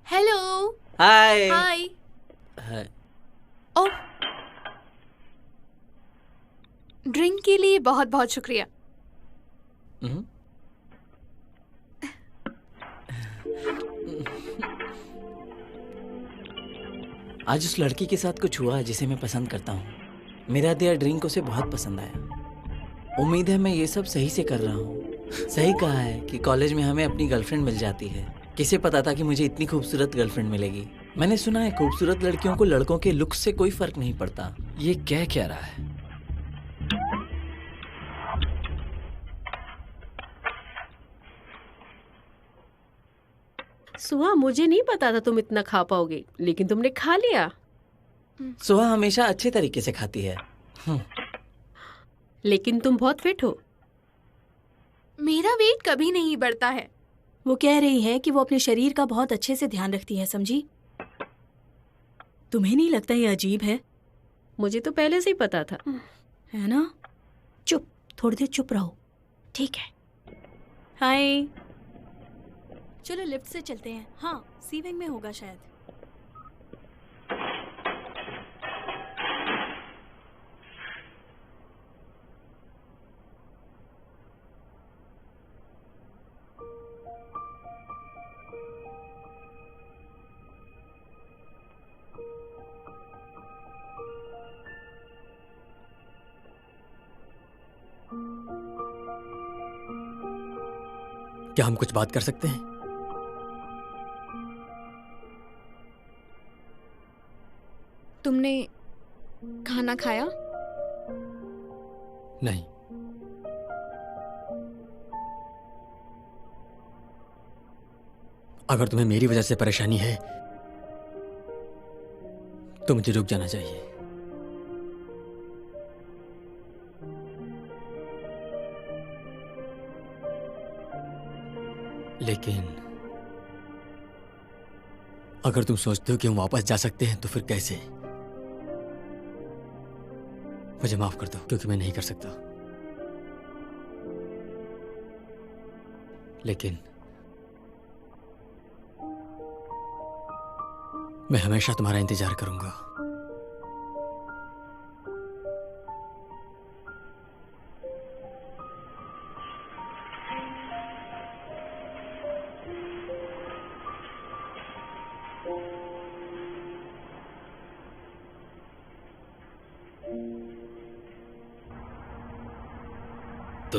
हेलो। हाय। हाय। हाय। ओह, ड्रिंक के लिए बहुत बहुत शुक्रिया। आज उस लड़की के साथ कुछ हुआ जिसे मैं पसंद करता हूँ। मेरा दिया ड्रिंक उसे बहुत पसंद आया। उम्मीद है मैं ये सब सही से कर रहा हूँ। सही कहा है कि कॉलेज में हमें अपनी गर्लफ्रेंड मिल जाती है। किसे पता था कि मुझे इतनी खूबसूरत गर्लफ्रेंड मिलेगी। मैंने सुना है खूबसूरत लड़कियों को लड़कों के लुक से कोई फर्क नहीं पड़ता। ये कह क्या रहा है? सुहा, मुझे नहीं पता था तुम इतना खा पाओगे, लेकिन तुमने खा लिया। सुहा हमेशा अच्छे तरीके से खाती है। लेकिन तुम बहुत फिट हो। मेरा वेट कभी नहीं बढ़ता है। वो कह रही है कि वो अपने शरीर का बहुत अच्छे से ध्यान रखती है, समझी? तुम्हें नहीं लगता ये अजीब है? मुझे तो पहले से ही पता था। है ना? चुप, थोड़ी देर चुप रहो। ठीक है। हाय। चलो लिफ्ट से चलते हैं। हाँ, सी विंग में होगा शायद। क्या हम कुछ बात कर सकते हैं? तुमने खाना खाया? नहीं। अगर तुम्हें मेरी वजह से परेशानी है तो मुझे रुक जाना चाहिए। लेकिन अगर तुम सोचते हो कि हम वापस जा सकते हैं तो फिर कैसे? मुझे माफ कर दो क्योंकि मैं नहीं कर सकता। लेकिन मैं हमेशा तुम्हारा इंतजार करूंगा।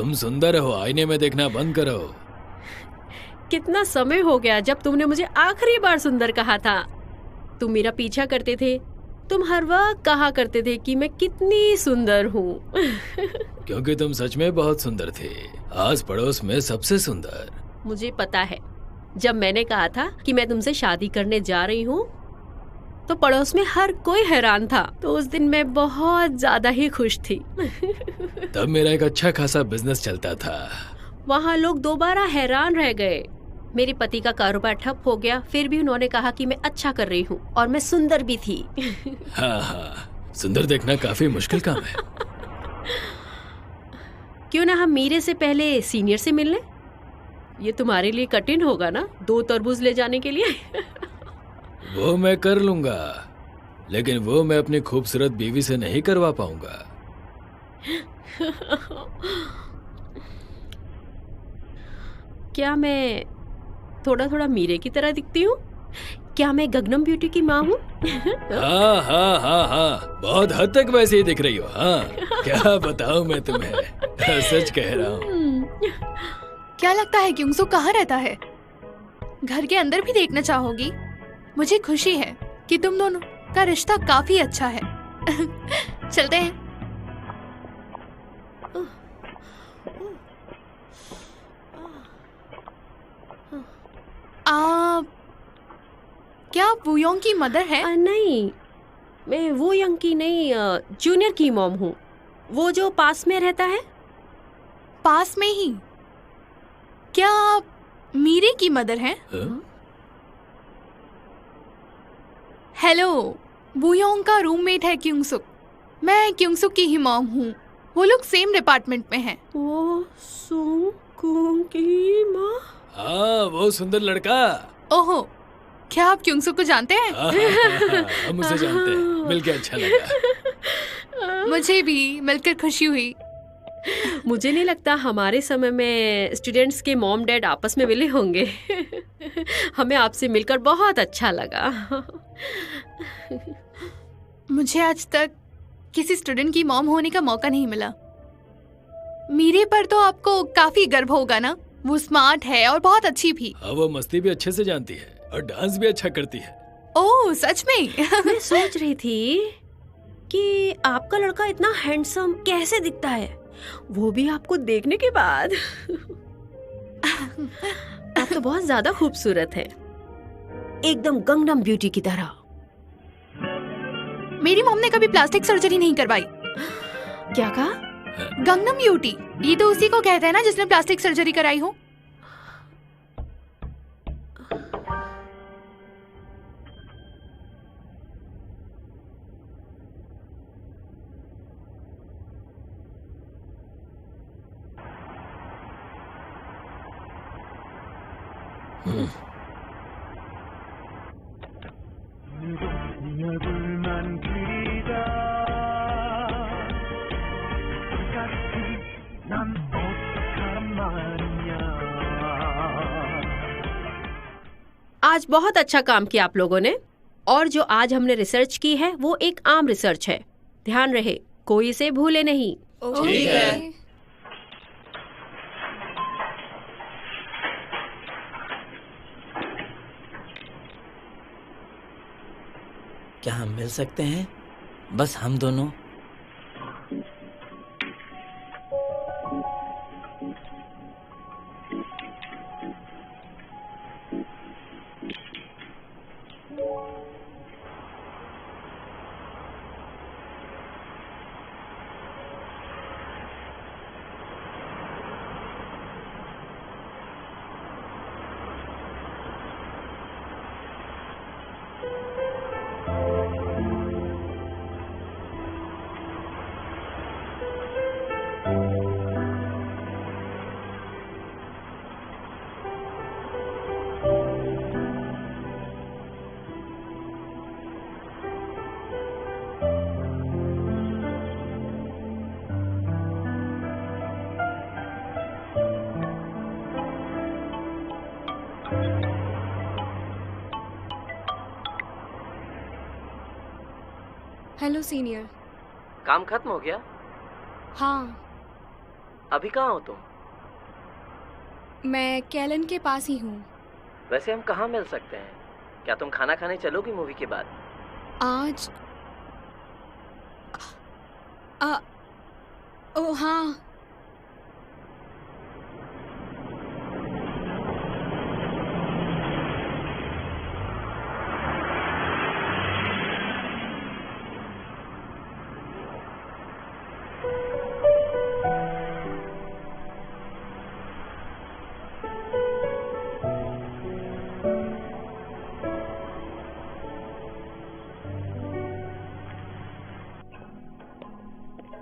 तुम सुंदर हो, आईने में देखना बंद करो। कितना समय हो गया जब तुमने मुझे आखिरी बार सुंदर कहा था। तुम मेरा पीछा करते थे, तुम हर वक्त कहा करते थे कि मैं कितनी सुंदर हूँ। क्योंकि तुम सच में बहुत सुंदर थे, आस पड़ोस में सबसे सुंदर। मुझे पता है, जब मैंने कहा था कि मैं तुमसे शादी करने जा रही हूँ तो पड़ोस में हर कोई हैरान था। तो उस दिन मैं बहुत ज्यादा ही खुश थी। तब मेरा एक अच्छा खासा बिजनेस चलता था। वहाँ लोग दोबारा हैरान रह गए। मेरे पति का कारोबार ठप हो गया, फिर भी उन्होंने कहा कि मैं अच्छा कर रही हूँ और मैं सुंदर भी थी। हाँ, सुंदर देखना काफी मुश्किल काम है। क्यों ना हम मीरे से पहले सीनियर से मिल लें? ये तुम्हारे लिए कठिन होगा ना, 2 तरबूज ले जाने के लिए। वो मैं कर लूंगा, लेकिन वो मैं अपनी खूबसूरत बीवी से नहीं करवा पाऊंगा। क्या मैं थोड़ा थोड़ा मीरे की तरह दिखती हूँ? क्या मैं गगनम ब्यूटी की माँ हूँ? हाँ हाँ हाँ हाँ, बहुत हद तक वैसे ही दिख रही हो। हाँ, क्या बताऊँ मैं तुम्हें, सच कह रहा हूँ। क्या लगता है क्योंसु कहाँ रहता है? घर के अंदर भी देखना चाहोगी? मुझे खुशी है कि तुम दोनों का रिश्ता काफी अच्छा है। चलते हैं। क्या आप वुयोंग की मदर है? नहीं, मैं वो यंग की नहीं, जूनियर की मॉम हूँ। वो जो पास में रहता है। पास में ही? क्या आप मीरे की मदर हैं? हेलो, वुयोंग का रूममेट है क्योंसुक। मैं क्योंसुक की ही मॉम हूँ। वो लोग सेम डिपार्टमेंट में हैं। वो सुकुंग की माँ? हाँ, वो सुंदर लड़का। ओहो, क्या आप क्योंसुक को जानते हैं? हम उसे जानते हैं, मिलकर अच्छा लगा। मुझे भी मिलकर खुशी हुई। मुझे नहीं लगता हमारे समय में स्टूडेंट्स के मॉम डैड आपस में मिले होंगे। हमें आपसे मिलकर बहुत अच्छा लगा। मुझे आज तक किसी स्टूडेंट की मॉम होने का मौका नहीं मिला। मीरे पर तो आपको काफी गर्व होगा ना? वो स्मार्ट है और बहुत अच्छी भी। हाँ, वो मस्ती भी अच्छे से जानती है और डांस भी अच्छा करती है। ओह, सच में? मैं सोच रही थी कि आपका लड़का इतना हैंडसम कैसे दिखता है, वो भी आपको देखने के बाद। आप तो बहुत ज्यादा खूबसूरत है, एकदम गंगनम ब्यूटी की तरह। मेरी मॉम ने कभी प्लास्टिक सर्जरी नहीं करवाई। क्या कहा? गंगनम ब्यूटी, ये तो उसी को कहते हैं ना जिसने प्लास्टिक सर्जरी कराई हो। आज बहुत अच्छा काम किया आप लोगों ने, और जो आज हमने रिसर्च की है वो एक आम रिसर्च है। ध्यान रहे, कोई इसे भूले नहीं। ठीक है। क्या हम मिल सकते हैं? बस हम दोनों। Hello senior. काम खत्म हो गया? हाँ, अभी कहाँ हो तुम? मैं कैलन के पास ही हूँ। वैसे हम कहाँ मिल सकते हैं? क्या तुम खाना खाने चलोगी मूवी के बाद? आज ओ हाँ।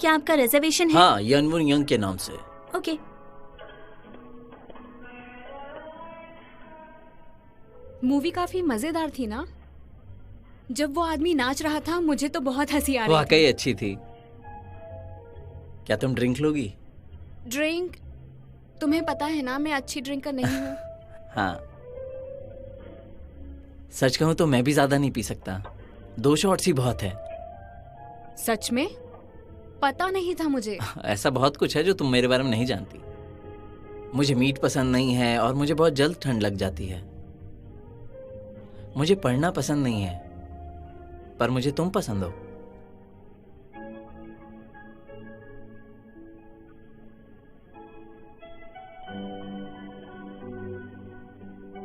क्या आपका रिजर्वेशन है? हाँ, यनवुन यंग के नाम से। ओके। मूवी काफी मजेदार थी ना? जब वो आदमी नाच रहा था मुझे तो बहुत हंसी आ रही थी। वाकई अच्छी थी। क्या तुम ड्रिंक लोगी? ड्रिंक? तुम्हें पता है ना मैं अच्छी ड्रिंकर नहीं हूँ। हाँ, सच कहूँ तो मैं भी ज्यादा नहीं पी सकता। 2 शॉट्स ही बहुत है। सच में? पता नहीं था मुझे। ऐसा बहुत कुछ है जो तुम मेरे बारे में नहीं जानती। मुझे मीट पसंद नहीं है और मुझे बहुत जल्द ठंड लग जाती है। मुझे पढ़ना पसंद नहीं है, पर मुझे तुम पसंद हो।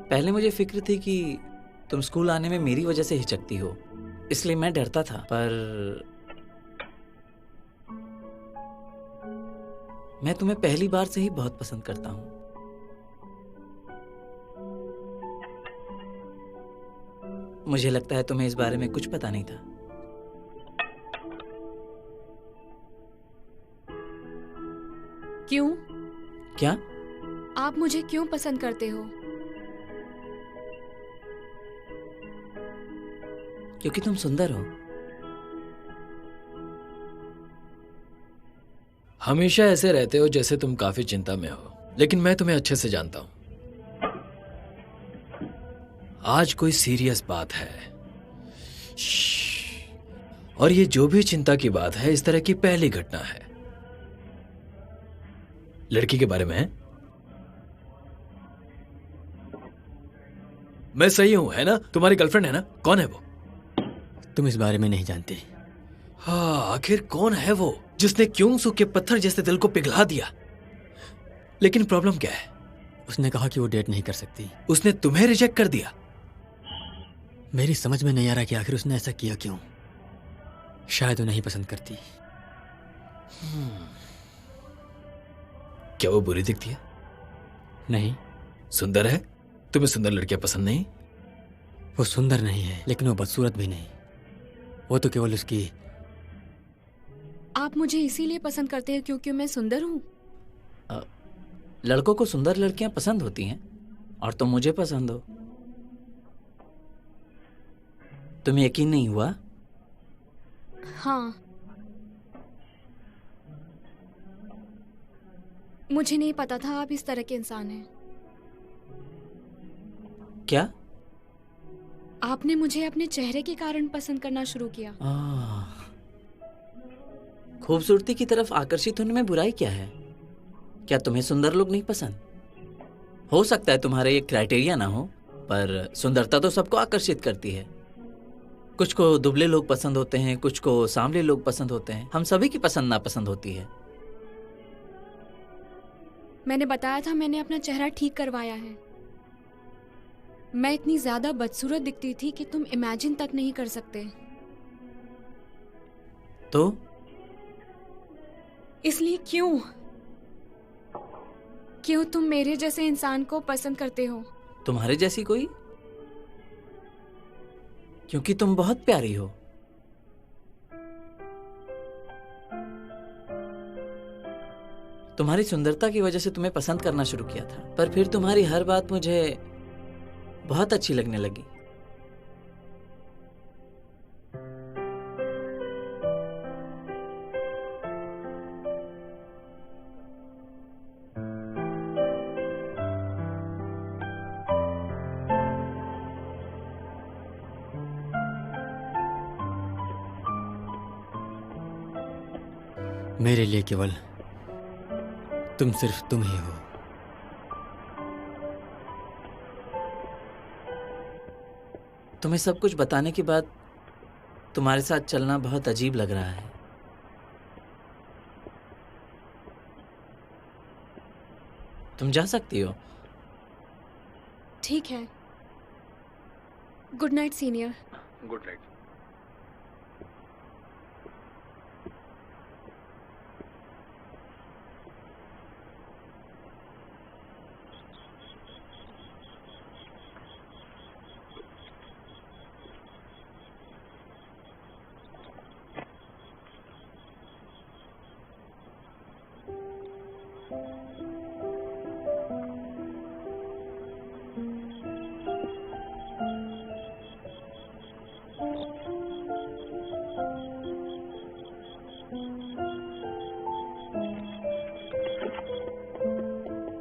पहले मुझे फिक्र थी कि तुम स्कूल आने में मेरी वजह से हिचकती हो, इसलिए मैं डरता था। पर मैं तुम्हें पहली बार से ही बहुत पसंद करता हूं। मुझे लगता है तुम्हें इस बारे में कुछ पता नहीं था। क्यों? क्या? आप मुझे क्यों पसंद करते हो? क्योंकि तुम सुंदर हो। हमेशा ऐसे रहते हो जैसे तुम काफी चिंता में हो, लेकिन मैं तुम्हें अच्छे से जानता हूं। आज कोई सीरियस बात है। और ये जो भी चिंता की बात है, इस तरह की पहली घटना है। लड़की के बारे में है? मैं सही हूं, है ना? तुम्हारी गर्लफ्रेंड है ना? कौन है वो? तुम इस बारे में नहीं जानते। हाँ, आखिर कौन है वो जिसने क्योंसू के पत्थर जैसे दिल को पिघला दिया? लेकिन प्रॉब्लम क्या है? उसने कहा कि वो डेट नहीं कर सकती। उसने तुम्हें रिजेक्ट कर दिया? मेरी समझ में नहीं आ रहा कि आखिर उसने ऐसा किया क्यों। शायद वो नहीं पसंद करती। क्या वो बुरी दिखती है? नहीं। सुंदर है? तुम्हें सुंदर लड़कियां पसंद नहीं? वो सुंदर नहीं है, लेकिन वो बदसूरत भी नहीं। वो तो केवल उसकी। आप मुझे इसीलिए पसंद करते हैं क्योंकि मैं सुंदर हूँ? लड़कों को सुंदर लड़कियां पसंद होती हैं और तुम मुझे पसंद हो। तुम्हें यकीन नहीं हुआ? हाँ। मुझे नहीं पता था आप इस तरह के इंसान हैं। क्या? आपने मुझे अपने चेहरे के कारण पसंद करना शुरू किया। खूबसूरती की तरफ आकर्षित होने में बुराई क्या है? क्या तुम्हें सुंदर लोग नहीं पसंद? हो सकता है तुम्हारे ये क्राइटेरिया ना हो, पर सुंदरता तो सबको आकर्षित करती है। कुछ को दुबले लोग पसंद होते हैं, कुछ को सांवले लोग पसंद होते हैं। हम सभी की पसंद नापसंद होती है। मैंने बताया था मैंने अपना चेहरा ठीक करवाया है। मैं इतनी ज्यादा बदसूरत दिखती थी कि तुम इमेजिन तक नहीं कर सकते। तो इसलिए क्यों तुम मेरे जैसे इंसान को पसंद करते हो? तुम्हारे जैसी कोई? क्योंकि तुम बहुत प्यारी हो। तुम्हारी सुंदरता की वजह से तुम्हें पसंद करना शुरू किया था, पर फिर तुम्हारी हर बात मुझे बहुत अच्छी लगने लगी। मेरे लिए केवल तुम सिर्फ तुम ही हो। तुम्हें सब कुछ बताने के बाद तुम्हारे साथ चलना बहुत अजीब लग रहा है। तुम जा सकती हो। ठीक है। Good night senior. Good night.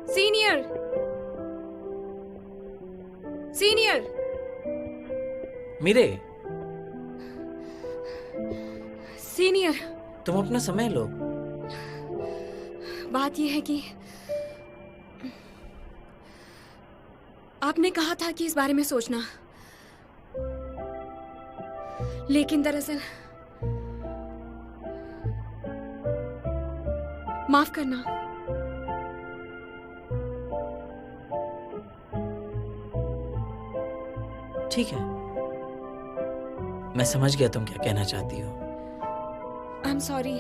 Senior, senior. मीरे, सीनियर, तुम अपना समय लो। बात यह है कि आपने कहा था कि इस बारे में सोचना, लेकिन दरअसल माफ करना। ठीक है, मैं समझ गया तुम क्या कहना चाहती हो। I am sorry.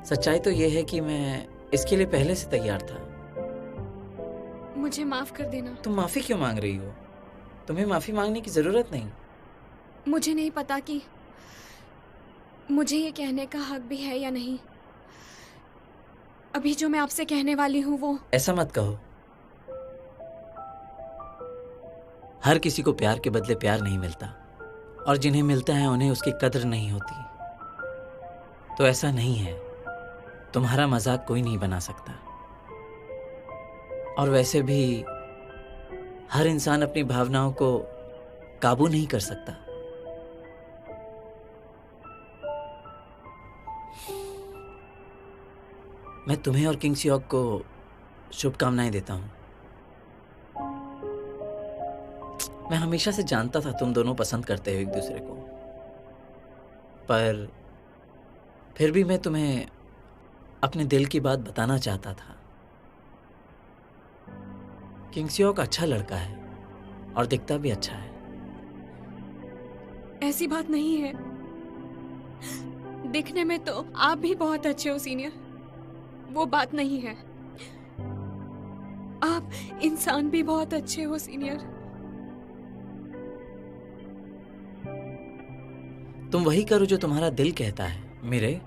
सच्चाई तो यह है कि मैं इसके लिए पहले से तैयार था। मुझे माफ कर देना। तुम माफी क्यों मांग रही हो? तुम्हें माफी मांगने की जरूरत नहीं। मुझे नहीं पता कि मुझे ये कहने का हक भी है या नहीं। अभी जो मैं आपसे कहने वाली हूँ वो। ऐसा मत कहो। हर किसी को प्यार के बदले प्यार नहीं मिलता, और जिन्हें मिलता है उन्हें उसकी कद्र नहीं होती। तो ऐसा नहीं है, तुम्हारा मजाक कोई नहीं बना सकता। और वैसे भी हर इंसान अपनी भावनाओं को काबू नहीं कर सकता। मैं तुम्हें और किंग सियोक को शुभकामनाएं देता हूं। मैं हमेशा से जानता था तुम दोनों पसंद करते हो एक दूसरे को, पर फिर भी मैं तुम्हें अपने दिल की बात बताना चाहता था। किंग सियोक अच्छा लड़का है और दिखता भी अच्छा है। ऐसी बात नहीं है। दिखने में तो आप भी बहुत अच्छे हो सीनियर, वो बात नहीं है। आप इंसान भी बहुत अच्छे हो सीनियर। तुम वही करो जो तुम्हारा दिल कहता है मेरे।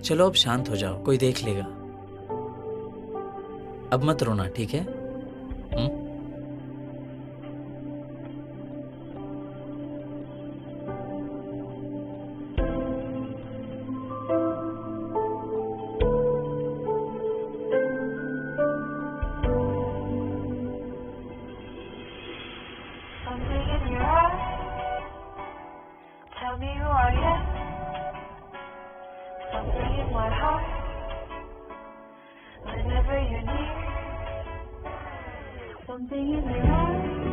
चलो अब शांत हो जाओ, कोई देख लेगा। अब मत रोना, ठीक है? Something in your eyes